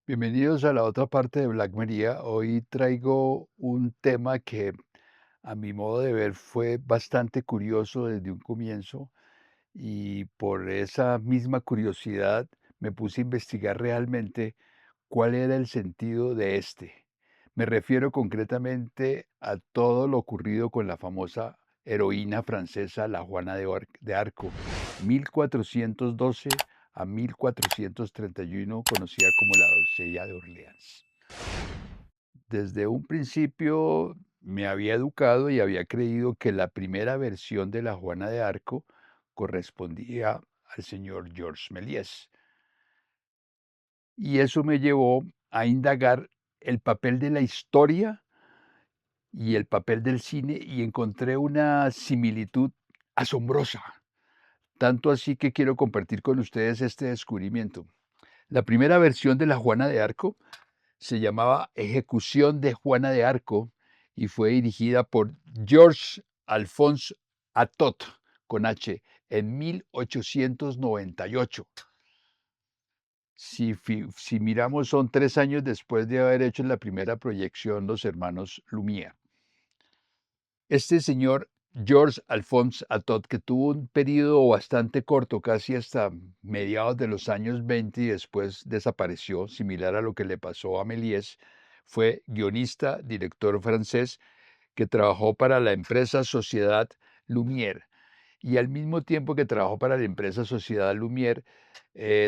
Bienvenidos a la otra parte de Black Maria. Hoy traigo un tema que a mi modo de ver fue bastante curioso desde un comienzo y por esa misma curiosidad me puse a investigar realmente cuál era el sentido de este. Me refiero concretamente a todo lo ocurrido con la famosa heroína francesa, la Juana de Arco, 1412 a 1431, conocida como la doncella de Orleans. Desde un principio me había educado y había creído que la primera versión de la Juana de Arco correspondía al señor Georges Méliès. Y eso me llevó a indagar el papel de la historia y el papel del cine y encontré una similitud asombrosa. Tanto así que quiero compartir con ustedes este descubrimiento. La primera versión de la Juana de Arco se llamaba Ejecución de Juana de Arco y fue dirigida por Georges Alphonse Atot, con H, en 1898. Si miramos, son 3 años después de haber hecho la primera proyección los hermanos Lumière. Este señor Georges Alphonse Atot, que tuvo un periodo bastante corto, casi hasta mediados de los años 20 y después desapareció, similar a lo que le pasó a Méliès, fue guionista, director francés que trabajó para la empresa Sociedad Lumière y al mismo tiempo que trabajó para la empresa Sociedad Lumière,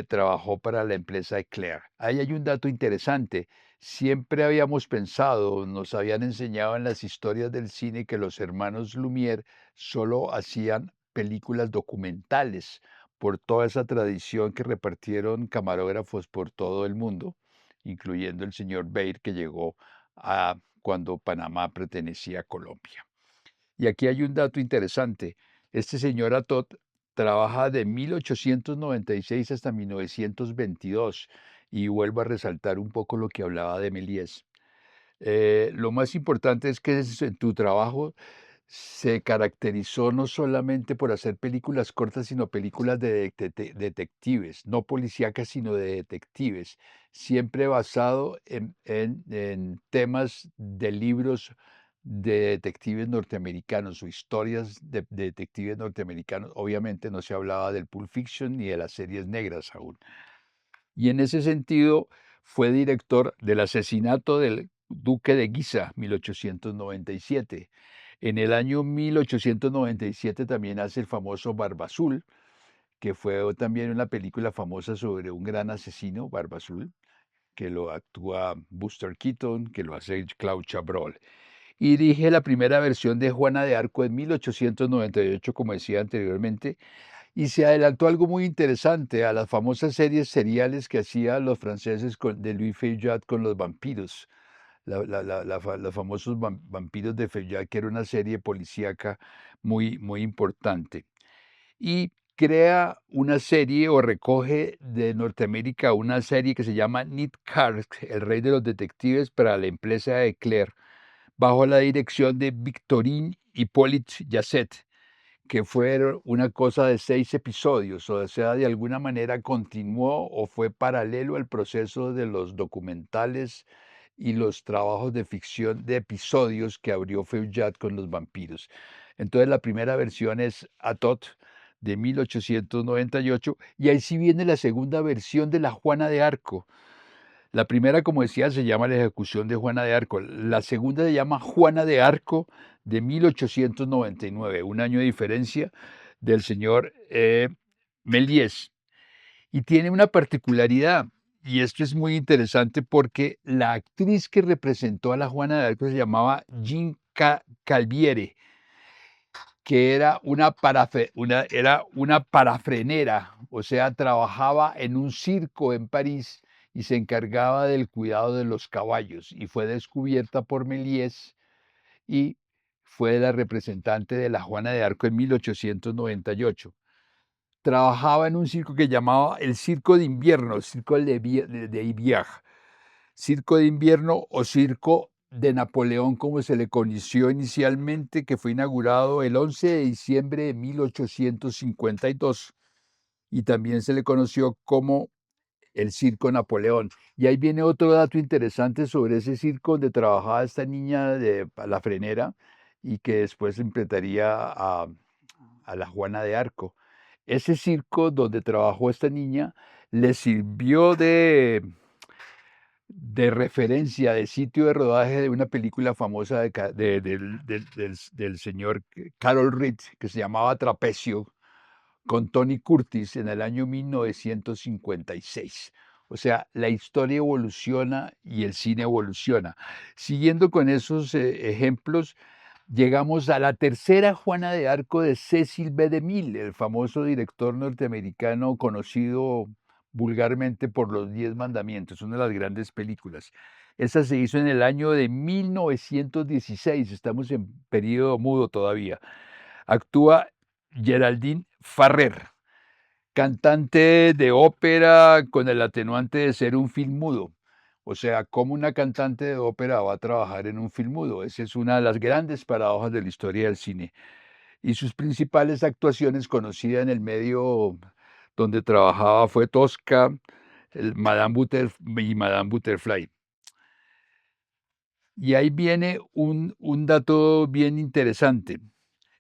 trabajó para la empresa Eclair. Ahí hay un dato interesante. Siempre habíamos pensado, nos habían enseñado en las historias del cine que los hermanos Lumière solo hacían películas documentales por toda esa tradición que repartieron camarógrafos por todo el mundo, incluyendo el señor Beir que llegó a cuando Panamá pertenecía a Colombia. Y aquí hay un dato interesante. Este señor Atot trabaja de 1896 hasta 1922 y vuelvo a resaltar un poco lo que hablaba de Méliès. Lo más importante es que en tu trabajo se caracterizó no solamente por hacer películas cortas, sino películas de detectives, no policíacas, sino de detectives, siempre basado en temas de libros de detectives norteamericanos o historias de detectives norteamericanos. Obviamente no se hablaba del Pulp Fiction ni de las series negras aún. Y en ese sentido fue director del asesinato del duque de Guisa, 1897. En el año 1897 también hace el famoso Barba Azul, que fue también una película famosa sobre un gran asesino, Barba Azul, que lo actúa Buster Keaton, que lo hace Claude Chabrol. Y dirige la primera versión de Juana de Arco en 1898, como decía anteriormente, y se adelantó algo muy interesante a las famosas series seriales que hacían los franceses de Louis Feuillade con los vampiros, los famosos vampiros de Feuillade, que era una serie policíaca muy, muy importante. Y crea una serie o recoge de Norteamérica una serie que se llama Nick Carter, el rey de los detectives, para la empresa Eclair, bajo la dirección de Victorine Hippolyte Yasset, que fue una cosa de 6 episodios, o sea, de alguna manera continuó o fue paralelo al proceso de los documentales y los trabajos de ficción de episodios que abrió Feuillade con los vampiros. Entonces, la primera versión es Atot de 1898 y ahí sí viene la segunda versión de la Juana de Arco. La primera, como decía, se llama La ejecución de Juana de Arco. La segunda se llama Juana de Arco de 1899, un año de diferencia del señor Méliès. Y tiene una particularidad, y esto es muy interesante porque la actriz que representó a la Juana de Arco se llamaba Jean Calviere, que era era una parafrenera, o sea, trabajaba en un circo en París y se encargaba del cuidado de los caballos y fue descubierta por Méliès y fue la representante de la Juana de Arco en 1898. Trabajaba en un circo que llamaba el Circo de Invierno, Circo de Iviag, Circo de Invierno o Circo de Napoleón, como se le conoció inicialmente, que fue inaugurado el 11 de diciembre de 1852 y también se le conoció como el Circo Napoleón. Y ahí viene otro dato interesante sobre ese circo donde trabajaba esta niña de la frenera y que después interpretaría a la Juana de Arco. Ese circo donde trabajó esta niña le sirvió de referencia, de sitio de rodaje de una película famosa del señor Carol Reed, que se llamaba Trapecio, con Tony Curtis en el año 1956. O sea, la historia evoluciona y el cine evoluciona. Siguiendo con esos ejemplos, llegamos a la tercera Juana de Arco de Cecil B. DeMille, el famoso director norteamericano conocido vulgarmente por Los 10 Mandamientos, una de las grandes películas. Esa se hizo en el año de 1916, estamos en periodo mudo todavía. Actúa Geraldine Farrer, cantante de ópera con el atenuante de ser un film mudo. O sea, ¿cómo una cantante de ópera va a trabajar en un film mudo? Esa es una de las grandes paradojas de la historia del cine. Y sus principales actuaciones conocidas en el medio donde trabajaba fue Tosca, y Madame Butterfly. Y ahí viene un dato bien interesante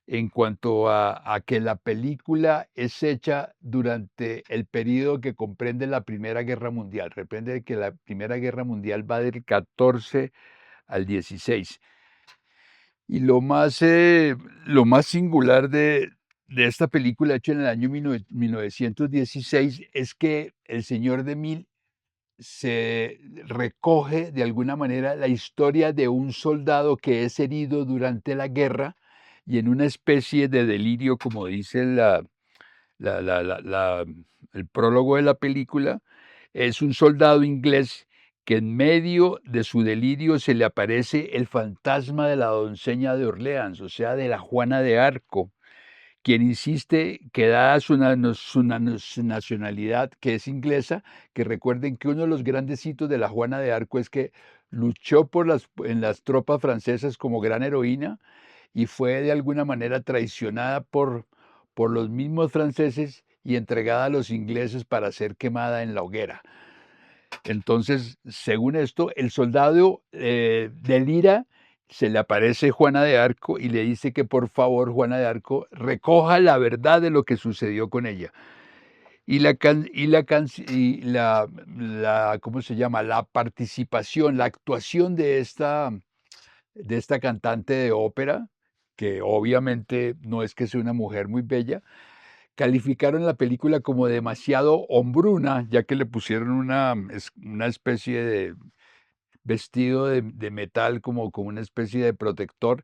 en cuanto a que la película es hecha durante el periodo que comprende la Primera Guerra Mundial. Reprende que la Primera Guerra Mundial va del 14 al 16. Y lo más singular de esta película hecha en el año 1916 es que el señor DeMille se recoge de alguna manera la historia de un soldado que es herido durante la guerra y en una especie de delirio, como dice la- la- la- la- el prólogo de la película, es un soldado inglés que en medio de su delirio se le aparece el fantasma de la doncella de Orleans, o sea, de la Juana de Arco, quien insiste que dada su nacionalidad, que es inglesa, que recuerden que uno de los grandes hitos de la Juana de Arco es que luchó en las tropas francesas como gran heroína y fue de alguna manera traicionada por los mismos franceses y entregada a los ingleses para ser quemada en la hoguera. Entonces, según esto, el soldado delira, se le aparece Juana de Arco y le dice que por favor Juana de Arco recoja la verdad de lo que sucedió con ella. Y ¿cómo se llama? La participación, la actuación de esta cantante de ópera, que obviamente no es que sea una mujer muy bella, calificaron la película como demasiado hombruna, ya que le pusieron una especie de vestido de metal como una especie de protector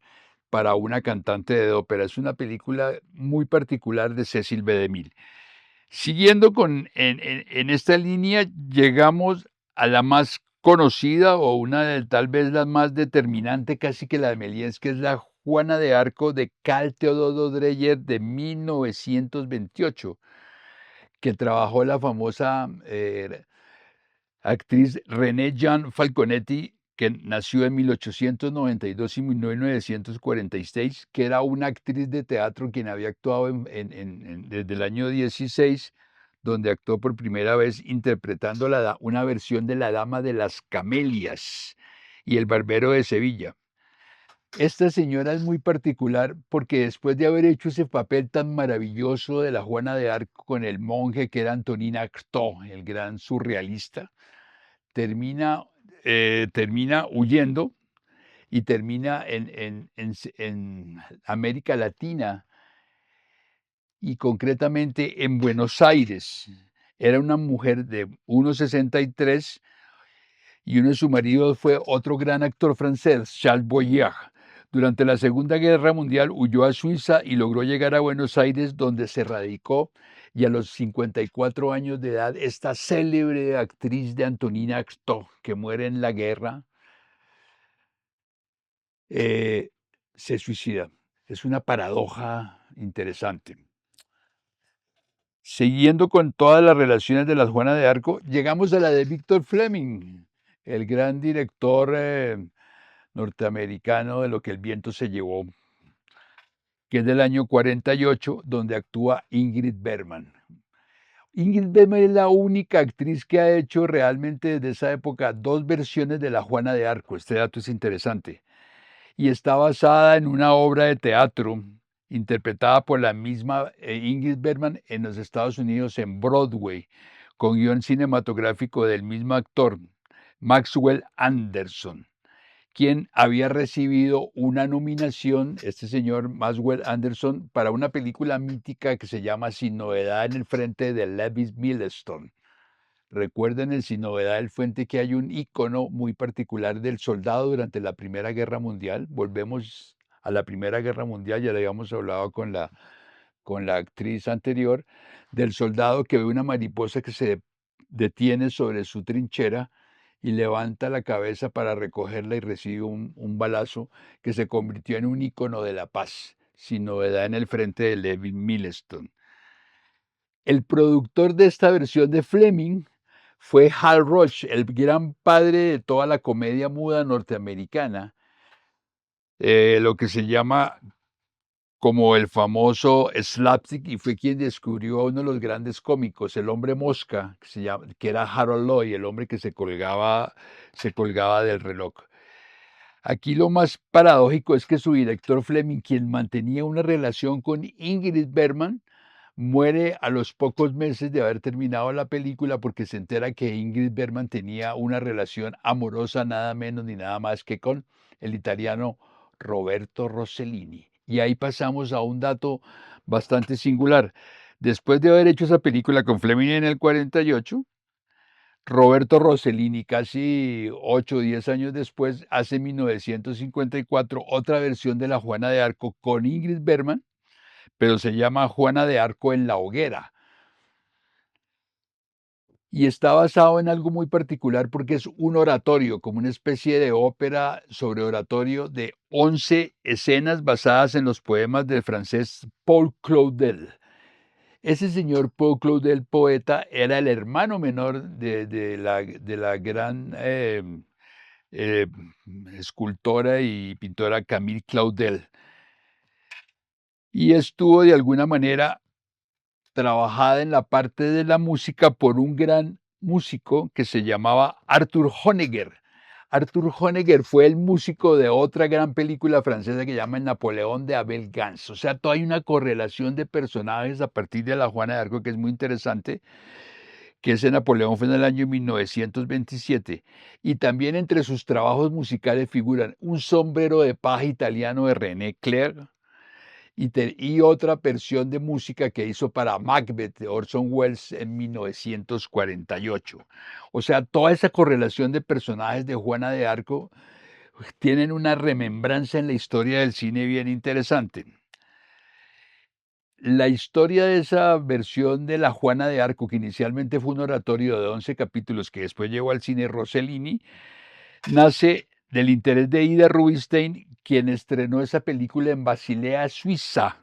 para una cantante de ópera. Es una película muy particular de Cecil B. DeMille. Siguiendo en esta línea, llegamos a la más conocida o una de tal vez la más determinante, casi que la de Méliès, que es la Juana de Arco de Carl Theodor Dreyer de 1928, que trabajó la famosa actriz René Jean Falconetti, que nació en 1892 y 1946, que era una actriz de teatro quien había actuado desde el año 16, donde actuó por primera vez interpretando una versión de La Dama de las Camelias y El Barbero de Sevilla. Esta señora es muy particular porque después de haber hecho ese papel tan maravilloso de la Juana de Arco con el monje que era Antonin Artaud, el gran surrealista, termina, termina huyendo y termina en América Latina y concretamente en Buenos Aires. Era una mujer de 1,63 y uno de sus maridos fue otro gran actor francés, Charles Boyer. Durante la Segunda Guerra Mundial huyó a Suiza y logró llegar a Buenos Aires, donde se radicó, y a los 54 años de edad, esta célebre actriz de Antonina Artaud, que muere en la guerra, eh, se suicida. Es una paradoja interesante. Siguiendo con todas las relaciones de las Juanas de Arco, llegamos a la de Victor Fleming, el gran director norteamericano de Lo que el viento se llevó, que es del año 48, donde actúa Ingrid Bergman. Ingrid Bergman es la única actriz que ha hecho realmente desde esa época 2 versiones de la Juana de Arco. Este dato es interesante. Y está basada en una obra de teatro interpretada por la misma Ingrid Bergman en los Estados Unidos en Broadway, con guión cinematográfico del mismo actor, Maxwell Anderson, quien había recibido una nominación, este señor Maxwell Anderson, para una película mítica que se llama Sin novedad en el frente de Lewis Milestone. Recuerden el Sin novedad del frente que hay un icono muy particular del soldado durante la Primera Guerra Mundial. Volvemos a la Primera Guerra Mundial, ya le habíamos hablado con la actriz anterior, del soldado que ve una mariposa que se detiene sobre su trinchera y levanta la cabeza para recogerla y recibe un balazo que se convirtió en un icono de la paz, Sin novedad en el frente de Levi Milestone. El productor de esta versión de Fleming fue Hal Roach, el gran padre de toda la comedia muda norteamericana, lo que se llama como el famoso slapstick, y fue quien descubrió a uno de los grandes cómicos, el hombre mosca, que era Harold Lloyd, el hombre que se colgaba del reloj. Aquí lo más paradójico es que su director Fleming, quien mantenía una relación con Ingrid Bergman, muere a los pocos meses de haber terminado la película porque se entera que Ingrid Bergman tenía una relación amorosa nada menos ni nada más que con el italiano Roberto Rossellini. Y ahí pasamos a un dato bastante singular. Después de haber hecho esa película con Fleming en el 48, Roberto Rossellini, casi 8 o 10 años después, hace en 1954 otra versión de La Juana de Arco con Ingrid Bergman, pero se llama Juana de Arco en la hoguera. Y está basado en algo muy particular porque es un oratorio, como una especie de ópera sobre oratorio de 11 escenas basadas en los poemas del francés Paul Claudel. Ese señor Paul Claudel, poeta, era el hermano menor de la gran eh, escultora y pintora Camille Claudel. Y estuvo de alguna manera trabajada en la parte de la música por un gran músico que se llamaba Arthur Honegger. Arthur Honegger fue el músico de otra gran película francesa que se llama El Napoleón de Abel Gance. O sea, toda hay una correlación de personajes a partir de la Juana de Arco que es muy interesante, que ese Napoleón fue en el año 1927. Y también entre sus trabajos musicales figuran Un sombrero de paja italiano de René Clair, y otra versión de música que hizo para Macbeth de Orson Welles en 1948. O sea, toda esa correlación de personajes de Juana de Arco tienen una remembranza en la historia del cine bien interesante. La historia de esa versión de la Juana de Arco, que inicialmente fue un oratorio de 11 capítulos que después llegó al cine Rossellini, nace del interés de Ida Rubinstein, quien estrenó esa película en Basilea, Suiza,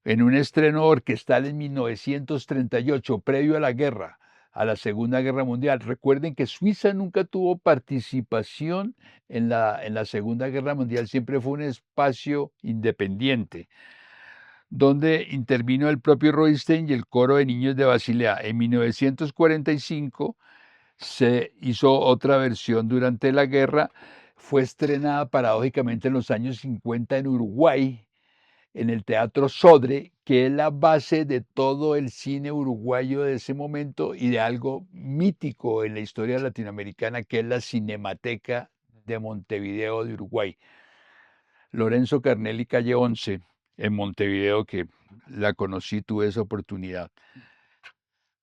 en un estreno orquestal en 1938, previo a la guerra, a la Segunda Guerra Mundial. Recuerden que Suiza nunca tuvo participación en la Segunda Guerra Mundial, siempre fue un espacio independiente, donde intervino el propio Rubinstein y el coro de niños de Basilea. En 1945 se hizo otra versión durante la guerra, fue estrenada paradójicamente en los años 50 en Uruguay, en el Teatro Sodre, que es la base de todo el cine uruguayo de ese momento y de algo mítico en la historia latinoamericana, que es la Cinemateca de Montevideo de Uruguay. Lorenzo Carnelli, calle 11, en Montevideo, que la conocí, tuve esa oportunidad.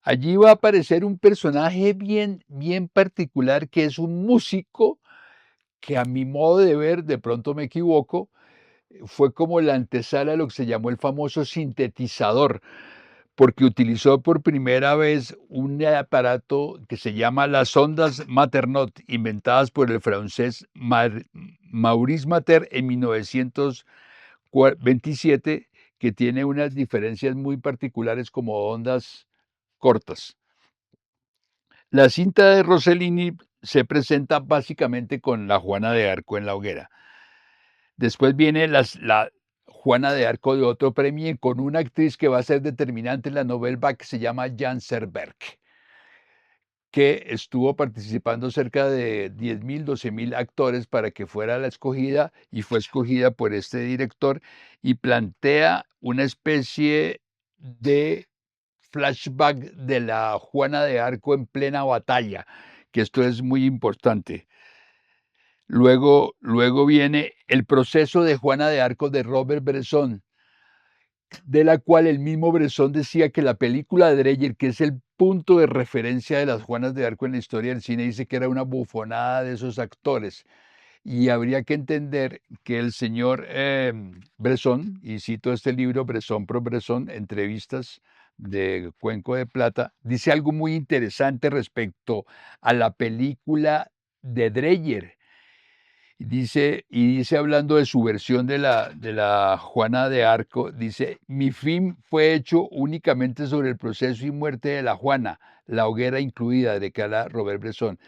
Allí va a aparecer un personaje bien, bien particular, que es un músico que a mi modo de ver, de pronto me equivoco, fue como la antesala de lo que se llamó el famoso sintetizador, porque utilizó por primera vez un aparato que se llama las ondas Maternot, inventadas por el francés Maurice Mater en 1927, que tiene unas diferencias muy particulares como ondas cortas. La cinta de Rossellini se presenta básicamente con la Juana de Arco en la hoguera. Después viene Juana de Arco de otro premio con una actriz que va a ser determinante en la novela que se llama Jan Serberg, que estuvo participando cerca de 10.000, 12.000 actores para que fuera la escogida y fue escogida por este director y plantea una especie de flashback de la Juana de Arco en plena batalla, que esto es muy importante. Luego viene el proceso de Juana de Arco de Robert Bresson, de la cual el mismo Bresson decía que la película de Dreyer, que es el punto de referencia de las Juanas de Arco en la historia del cine, dice que era una bufonada de esos actores. Y habría que entender que el señor Bresson, y cito este libro, Bresson pro Bresson, entrevistas de Cuenco de Plata, dice algo muy interesante respecto a la película de Dreyer. Y dice hablando de su versión de la Juana de Arco, dice, mi film fue hecho únicamente sobre el proceso y muerte de la Juana, la hoguera incluida, de que habla Robert Bresson.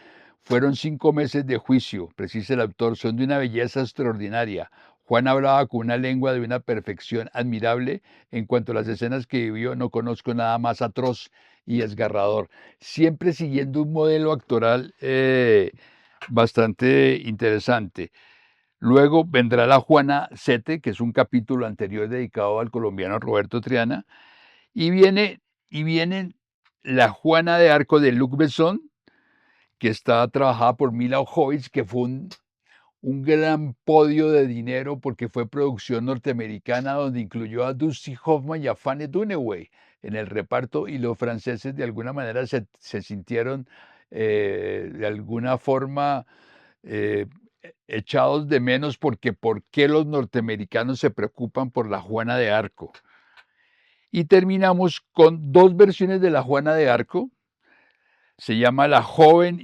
Fueron 5 meses de juicio, precisa el autor, son de una belleza extraordinaria. Juan hablaba con una lengua de una perfección admirable. En cuanto a las escenas que vivió, no conozco nada más atroz y desgarrador. Siempre siguiendo un modelo actoral bastante interesante. Luego vendrá la Juana Sete, que es un capítulo anterior dedicado al colombiano Roberto Triana, y viene la Juana de Arco de Luc Besson, que está trabajada por Mila Jovovich, que fue un gran podio de dinero porque fue producción norteamericana donde incluyó a Dusty Hoffman y a Fanny Dunaway en el reparto, y los franceses de alguna manera se sintieron de alguna forma eh, echados de menos porque ¿por qué los norteamericanos se preocupan por la Juana de Arco? Y terminamos con 2 versiones de la Juana de Arco. Se llama La joven,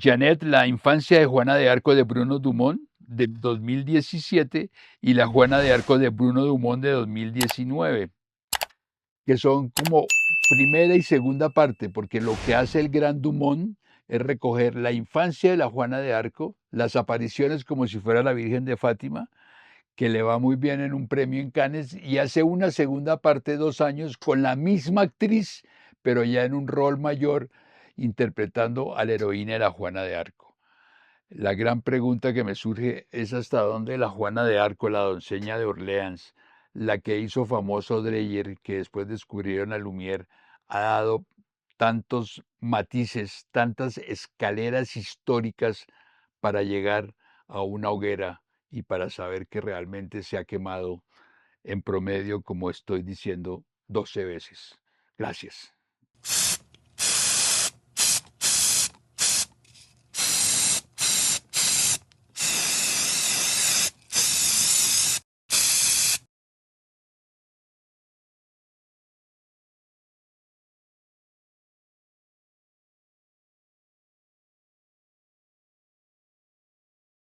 Janet, la infancia de Juana de Arco de Bruno Dumont de 2017 y La Juana de Arco de Bruno Dumont de 2019, que son como primera y segunda parte, porque lo que hace el gran Dumont es recoger la infancia de la Juana de Arco, las apariciones como si fuera la Virgen de Fátima, que le va muy bien en un premio en Cannes, y hace una segunda parte 2 años con la misma actriz, pero ya en un rol mayor, interpretando a la heroína de la Juana de Arco. La gran pregunta que me surge es hasta dónde la Juana de Arco, la doncella de Orleans, la que hizo famoso Dreyer, que después descubrieron a Lumière, ha dado tantos matices, tantas escaleras históricas para llegar a una hoguera y para saber que realmente se ha quemado en promedio, como estoy diciendo, 12 veces. Gracias.